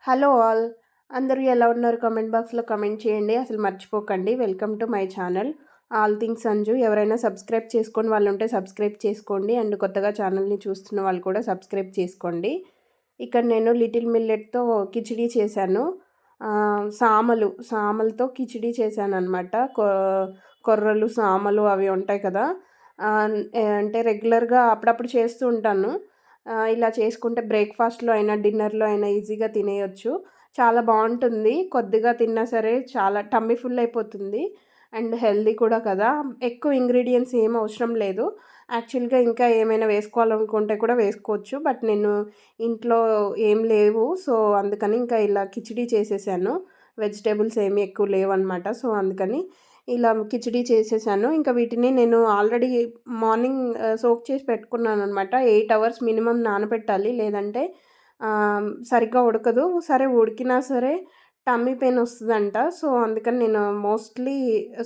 Hello all. అందరూ ఎలా ఉన్నారు? కామెంట్ బాక్స్‌లో కామెంట్ చేయండి. అసలు మర్చిపోకండి. Welcome to my channel all things Anju. ఎవరైనా సబ్స్క్రైబ్ చేసుకోని వాళ్ళుంటే సబ్స్క్రైబ్ చేసుకోండి. అండ్ కొత్తగా ఛానల్‌ని చూస్తున్న వాళ్ళు కూడా సబ్స్క్రైబ్ చేసుకోండి. ఇక్కడ నేను లిటిల్ మిల్లెట్‌తో కిచిడీ చేశాను. సామలతో కిచిడీ చేశాననమాట. కొర్రలు, సామలు అవి ఉంటాయి కదా! అంటే రెగ్యులర్‌గా అప్పుడప్పుడు చేస్తూ ఉంటాను. ఇలా చేసుకుంటే బ్రేక్‌ఫాస్ట్‌లో అయినా, డిన్నర్‌లో అయినా ఈజీగా తినేయొచ్చు. చాలా బావుంటుంది. కొద్దిగా తిన్నా సరే చాలా టమ్మీ ఫుల్ అయిపోతుంది. అండ్ హెల్తీ కూడా కదా! ఎక్కువ ఇంగ్రీడియెంట్స్ ఏమి అవసరం లేదు. యాక్చువల్‌గా ఇంకా ఏమైనా వేసుకోవాలనుకుంటే కూడా వేసుకోవచ్చు. బట్ నేను ఇంట్లో ఏం లేవు. సో, అందుకని ఇంకా ఇలా కిచిడీ చేసేసాను. వెజిటబుల్స్ ఏమి ఎక్కువ లేవనమాట. సో, అందుకని ఇలా కిచిడీ చేసేసాను. ఇంకా వీటిని నేను ఆల్రెడీ మార్నింగ్ సోక్ చేసి పెట్టుకున్నాననమాట. 8 అవర్స్ మినిమమ్ నానబెట్టాలి. లేదంటే సరిగ్గా ఉడకదు. సరే ఉడికినా సరే టమ్మీ పెయిన్ వస్తదంట. సో, అందుకని నేను మోస్ట్‌లీ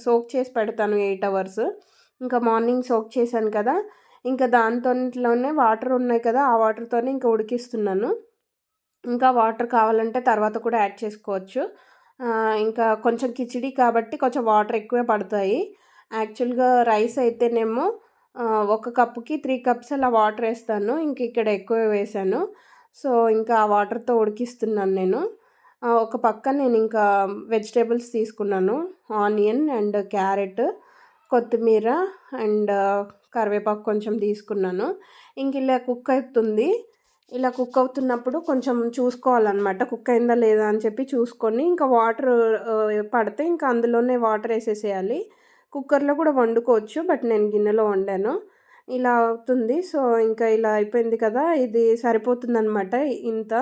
సోక్ చేసి పెడతాను 8 అవర్స్. ఇంకా మార్నింగ్ సోక్ చేశాను కదా! ఇంకా దాంతోనే వాటర్ ఉన్నాయి కదా! ఆ వాటర్‌తోనే ఇంకా ఉడికిస్తున్నాను. ఇంకా వాటర్ కావాలంటే తర్వాత కూడా యాడ్ చేసుకోవచ్చు. ఇంకా కొంచెం కిచిడీ కాబట్టి కొంచెం వాటర్ ఎక్కువే పడతాయి. యాక్చువల్‌గా రైస్ అయితేనేమో ఒక కప్పుకి 3 కప్స్ అలా వాటర్ ఏస్తాను. ఇంక ఇక్కడ ఎక్కువే వేశాను. సో, ఇంకా ఆ వాటర్‌తో ఉడికిస్తున్నాను నేను. ఒక పక్క నేను ఇంకా వెజిటబుల్స్ తీసుకున్నాను. ఆనియన్ అండ్ క్యారెట్, కొత్తిమీర అండ్ కరివేపాకు కొంచెం తీసుకున్నాను. ఇంక ఇలా కుక్ అవుతుంది. ఇలా కుక్ అవుతున్నప్పుడు కొంచెం చూసుకోవాలనమాట. కుక్ అయిందా లేదా అని చెప్పి చూసుకొని ఇంకా వాటర్ పడితే ఇంకా అందులోనే వాటర్ ఏసేసేయాలి. కుక్కర్‌లో కూడా వండుకోవచ్చు. బట్ నేను గిన్నెలో వండాను. ఇలా అవుతుంది. సో, ఇంకా ఇలా అయిపోయింది కదా! ఇది సరిపోతుందనమాట ఇంత.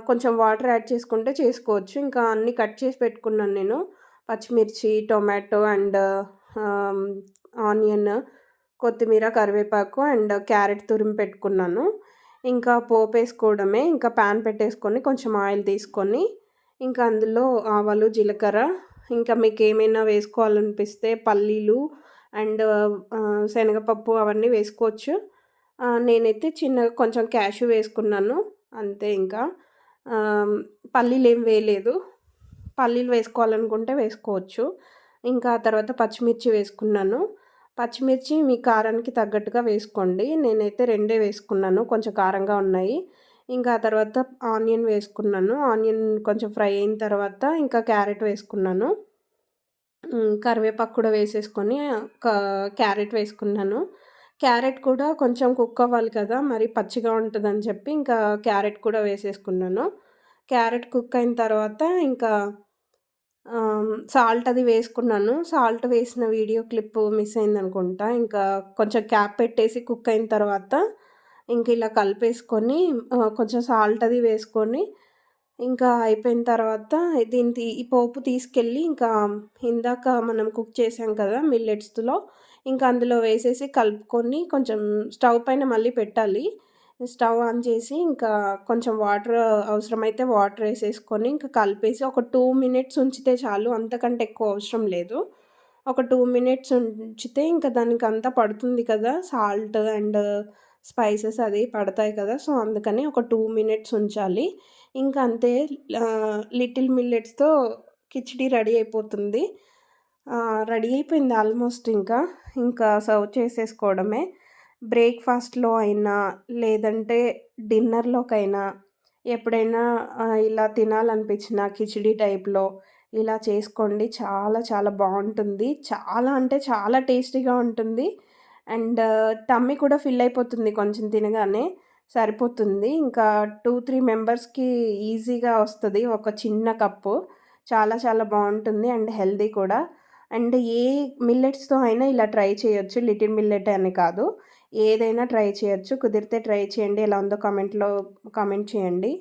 కొంచెం వాటర్ యాడ్ చేసుకుంటే చేసుకోవచ్చు. ఇంకా అన్నీ కట్ చేసి పెట్టుకున్నాను నేను. పచ్చిమిర్చి, టొమాటో అండ్ ఆహ్, ఆనియన్, కొత్తిమీర, కరివేపాకు అండ్ క్యారెట్ తురిమి పెట్టుకున్నాను. ఇంకా పోపేసుకోవడమే. ఇంకా పాన్ పెట్టేసుకొని కొంచెం ఆయిల్ తీసుకొని, ఇంకా అందులో ఆవాలు, జీలకర్ర, ఇంకా మీకేమైనా వేసుకోవాలనిపిస్తే పల్లీలు అండ్ శనగపప్పు అవన్నీ వేసుకోవచ్చు. నేనైతే చిన్నగా కొంచెం క్యాషు వేసుకున్నాను. అంతే ఇంకా. పల్లీలేం వేయలేదు. పల్లీలు వేసుకోవాలనుకుంటే వేసుకోవచ్చు. ఇంకా ఆ తర్వాత పచ్చిమిర్చి వేసుకున్నాను. పచ్చిమిర్చి మీ కారానికి తగ్గట్టుగా వేసుకోండి. నేనైతే 2 వేసుకున్నాను. కొంచెం కారంగా ఉన్నాయి. ఇంకా ఆ తర్వాత ఆనియన్ వేసుకున్నాను. ఆనియన్ కొంచెం ఫ్రై అయిన తర్వాత ఇంకా క్యారెట్ వేసుకున్నాను. కరివేపాకు కూడా వేసేసుకొని క్యారెట్ వేసుకున్నాను. క్యారెట్ కూడా కొంచెం కుక్ అవ్వాలి కదా! మరి పచ్చిగా ఉంటదని చెప్పి ఇంకా క్యారెట్ కూడా వేసేసుకున్నాను. క్యారెట్ కుక్ అయిన తర్వాత ఇంకా సాల్ట్ అది వేసుకున్నాను. సాల్ట్ వేసిన వీడియో క్లిప్ మిస్ అయిందనుకుంటా. ఇంకా కొంచెం క్యాప్ పెట్టేసి కుక్ అయిన తర్వాత ఇంక ఇలా కలిపేసుకొని కొంచెం సాల్ట్ అది వేసుకొని ఇంకా అయిపోయిన తర్వాత ఈ పోపు తీసుకెళ్ళి ఇంకా ఇందాక మనం కుక్ చేసాం కదా మిల్లెట్స్‌లో, ఇంకా అందులో వేసేసి కలుపుకొని కొంచెం స్టవ్ పైన మళ్ళీ పెట్టాలి. స్టవ్ ఆన్ చేసి ఇంకా కొంచెం వాటర్ అవసరమైతే వాటర్ ఏసేసుకొని ఇంకా కలిపేసి ఒక 2 మినిట్స్ ఉంచితే చాలు. అంతకంటే ఎక్కువ అవసరం లేదు. ఒక 2 మినిట్స్ ఉంచితే ఇంకా దానికంతా పడుతుంది కదా! సాల్ట్ అండ్ స్పైసెస్ అది పడతాయి కదా! సో, అందుకని ఒక 2 మినిట్స్ ఉంచాలి. ఇంకా అంతే లిటిల్ మిల్లెట్స్‌తో కిచిడీ రెడీ అయిపోతుంది. రెడీ అయిపోయింది ఆల్మోస్ట్ ఇంకా. ఇంకా సర్వ్ చేసేసుకోవడమే. బ్రేక్‌ఫాస్ట్‌లో అయినా, లేదంటే డిన్నర్‌లోకైనా ఎప్పుడైనా ఇలా తినాలనిపించిన కిచిడీ టైప్‌లో ఇలా చేసుకోండి. చాలా చాలా బావుంటుంది. చాలా అంటే చాలా టేస్టీగా ఉంటుంది. అండ్ టమ్మీ కూడా ఫిల్ అయిపోతుంది కొంచెం తినగానే. సరిపోతుంది. ఇంకా 2, 3 మెంబర్స్‌కి ఈజీగా వస్తది. ఒక చిన్న కప్పు. చాలా చాలా బావుంటుంది అండ్ హెల్తీ కూడా. అండ్ ఏ మిల్లెట్స్‌తో అయినా ఇలా ట్రై చేయొచ్చు. లిటిల్ మిల్లెట్ అని కాదు. ఏదైనా ట్రై చేయొచ్చు. కుదిరితే ట్రై చేయండి. ఎలా ఉందో కామెంట్ చేయండి.